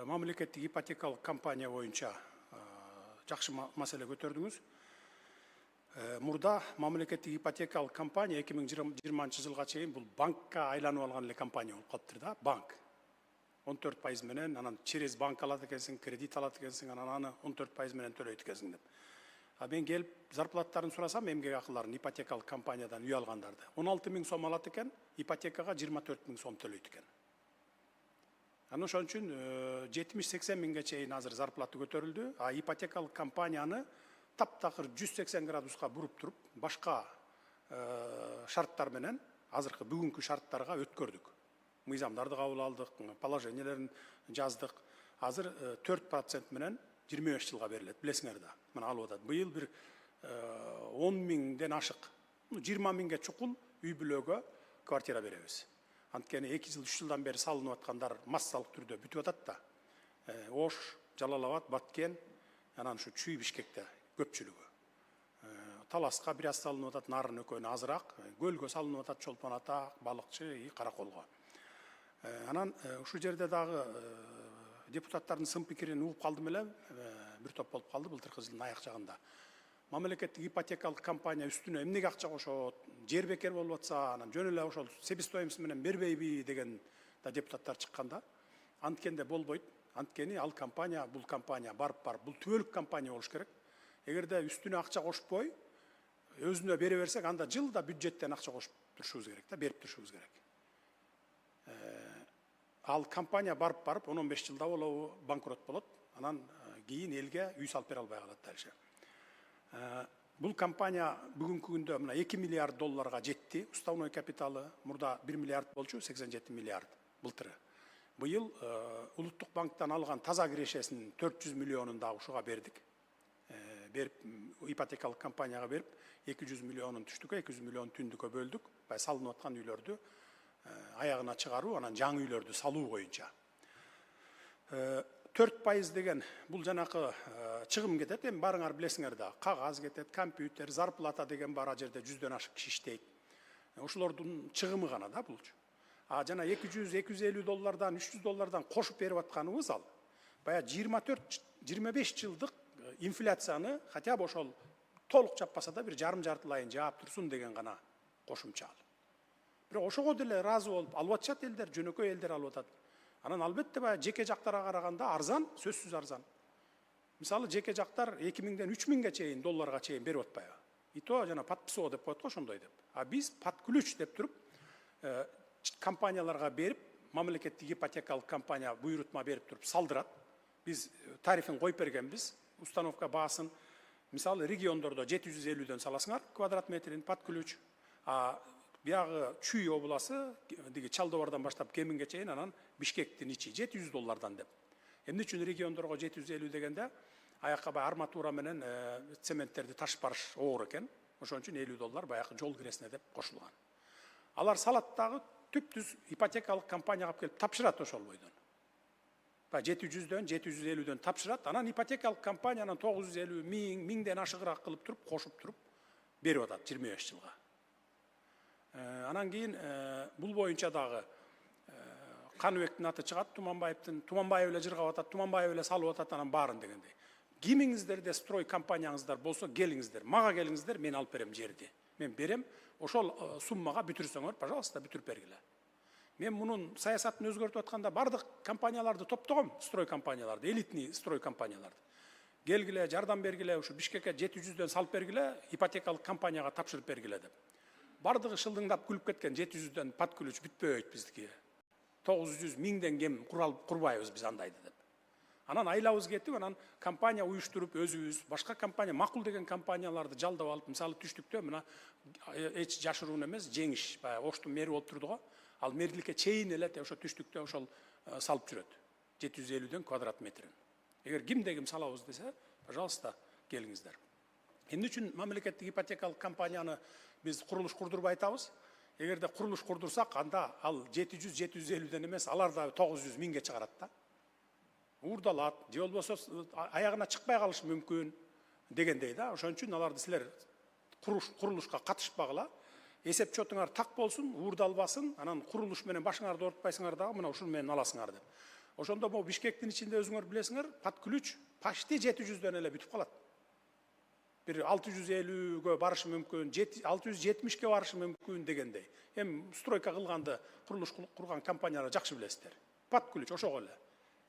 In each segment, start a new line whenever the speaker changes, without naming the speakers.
мамлекеттик ипотекалык компания боюнча жакшы маселе көтөрдүңүз. Мурда мамлекеттик ипотекалык компания 2020 жылга чейин бул банкка айланып алган эле компания болуп калыптыр да, банк. 14% менен, анан через банк алат экенсиң, кредит алат экенсиң, анан аны 14% менен төлөйт экенсиң деп. Мен келип зарплаттарын сурасам, эмгек акыларын ипотекалык компаниядан үй алгандарды 16 000 сом алат экен, ипотекага 24 000 сом төлөйт экен. Анын ошон үчүн 70-80 миңге чейин азыр зарплаты көтөрүлдү, а ипотекалык компанияны таптакыр 180 градуска буруп туруп, башка шарттар менен азыркы бүгүнкү шарттарга өткөрдүк. Мыйзамдарды кабыл алдык, положениелерин жаздык. Азыр 4% менен 25 жылга берилет, билесиңер да. Мына алып атат. Быйыл бир 10 миңден ашык, 20 миңге чукул үй бүлөгө квартира беребиз. Анткени 2 жыл, 3 жылдан бери салынып аткандар массалык түрдө бүтүп атат да. Ош, Жалал-Абад, Баткен, анан ушу Чүй, Бишкекте көпчүлүгү. Таласка бир аз салынып атат, Нарын экөөнө азыраак, Көлгө салынып атат, Чолпон Ата, Балыкчы, Караколго. Анан ушул жерде дагы депутаттардын сын пикирин угуп калдым эле, бир топ болуп калды былтыркы жылдын аяк жагында. Мамлекеттик ипотекалык компания үстүнө эмнеге акча кошот, жер бекер болуп атса, анан жөн эле ошол себестоимость менен бербейби деген да депутаттар чыкканда. Анткенде болбойт. Анткени ал компания, бул компания барып бул түбөлүк компания болуш керек. Эгерде үстүнө акча кошпой, өзүнө бере берсек, анда жылда бюджеттен акча кошуп турушубуз керек да, берип турушубуз керек. Ал компания барып 10-15 жылда болобу банкрот болот. Анан кийин элге үй салып бере албай калат дальше. Бул компания бүгүнкү күндө мына 2 миллиард долларга жетти. Уставной капиталы мурда 1 миллиард болчу, 87 миллиард былтыры. Быйыл Улуттук банктан алган таза кирешесинин 400 миллионун да ушуга бердик. Берип ипотекалык компанияга берип 200 миллионун түштүккө, 200 миллион түндүккө бөлдүк. Салынып аткан үйлөрдү аягына чыгаруу, анан жаңы үйлөрдү салуу боюнча. 4% деген бул жанакы чыгым кетет. Эми барыңар билесиңер да, кагаз кетет, компьютер, зарплата деген бар, жерде 100дөн ашык киши иштейт. Ошолордун чыгымы гана да булчу. А жана 200-250 доллардан, 300 доллардан кошуп берип атканыбыз ал. Бая 24-25 жылдык инфляцияны хотя бы ошол толук жаппаса да бир жарым-жартылайын жаап турсун деген гана кошумча ал. Бирок ошого деле ыраазы болуп алып атышат элдер, жөнөкөй элдер алып атат. Анан албетте баягы жеке жактарга караганда арзан, сөзсүз арзан. Мисалы жеке жактар 2000ден 3000ге чейин долларга чейин берип атпайбы? И то жана подписоо деп коет го, ошондой деп. А биз под ключ деп туруп компанияларга берип, мамлекеттик ипотекалык компания буйрутма берип туруп салдырат. Биз тарифин коюп бергенбиз, установка баасын. Мисалы региондордо 750дөн саласыңар квадрат метрин под ключ. А биягы Чүй обласы, деги Чалдыбардан баштап Кеминге чейин, анан Бишкектин ичи 700 доллардан деп. Эмне үчүн региондорго 750 дегенде, аякка бай арматура менен цементтерди ташып барыш оор экен. Ошон үчүн 50 доллар баягы жол киресине деп кошулган. Алар салат дагы түп-түз ипотекалык компанияга келип тапшырат ошол бойдон. 700дөн, 750дөн тапшырат, анан ипотекалык компаниянын 950 миңден ашыгыраак кылып туруп, кошуп туруп берип атат 25 жылга. Анан кийин бул боюнча дагы Каныбектин аты чыгат, Туманбаев эле жыргап атат, Туманбаев эле салып атат, анан баарын дегендей. Кимиңиздерде строй компанияңыздар болсо, келиңиздер, мага келиңиздер, мен алып берем жерди. Мен берем, ошол суммага бүтүрсөңөр, пожалуйста, бүтүрүп бергиле. Мен мунун саясатын өзгөртүп атканда бардык компанияларды топтогом, строй компанияларды, элитный строй компанияларды. Келгиле, жардам бергиле, ушу Бишкекке 700дөн салып бергиле, ипотекалык компанияга тапшырып бергиле деп. Бардыгы шылдыңдап күлүп кеткен, 700дөн под ключ бүтпөйт биздики. 900 миңден кем курбайбыз биз андайды деп. Анан айлабыз кетип, анан компания уюштуруп өзүбүз, башка компания, макул деген компанияларды жалдап алып, мисалы түштүктө мына эч жашыруун эмес, Жеңиш, баягы Оштун мэри болуп турду го. Ал мэриликке чейин эле ошо түштүктө ошол салып жүрөт. 750дөн квадрат метрин. Эгер кимде ким салабыз десе, пожалуйста, келиңиздер. Эмне үчүн мамлекеттик ипотекалык компанияны биз курулуш курдурбай атабыз? Эгерде курулуш курдурсак, анда ал 700-750ден эмес, алар да 900 миңге чыгарат да. Уурдалат, же болбосо аягына чыкпай калышы мүмкүн дегендей да. Ошон үчүн аларды силер курулушка катышпагыла. Эсеп чотуңар так болсун, уурдалбасын, анан курулуш менен башыңарды оорутпайсыңар дагы, мына ушул менен аласыңар деп. Ошондо могу Бишкектин ичинде өзүңөр билесиңер, пат күлүч почти 700дөн эле бүтүп калат. Bir 650'gө барышы мүмкүн, 670'ке барышы мүмкүн дегендей. Стройка кылганды, курулуш курган компаниялар жакшы билесиздер. Пат күлүч ошого эле.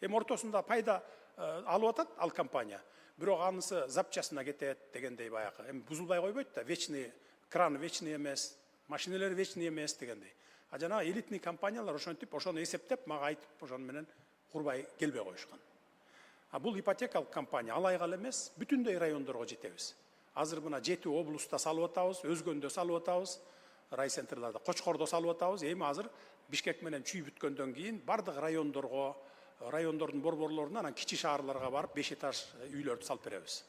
Ортосунда пайда алып атат ал компания. Бирок анысы запчасына кетет дегендей баягы. Бузулбай койбойт да, вечный кран вечный эмес, машиналар вечный эмес дегендей. А жанагы элитный компаниялар ошентип, ошону эсептеп, мага айтып, ошону менен курбай келбей коюшкан. А бул ипотекалык компания алайгал эмес, бүтүндөй райондорго жетебиз. Азыр мына 7 облуста салып атабыз, Өзгөндө салып атабыз, райцентрларда, Кочкордо салып атабыз. Эми азыр Бишкек менен чүй бүткөндөн кийин бардык райондорго, райондордун борборлоруна, анан кичи шаарларга барып 5 этаж үйлөрдү салып беребиз.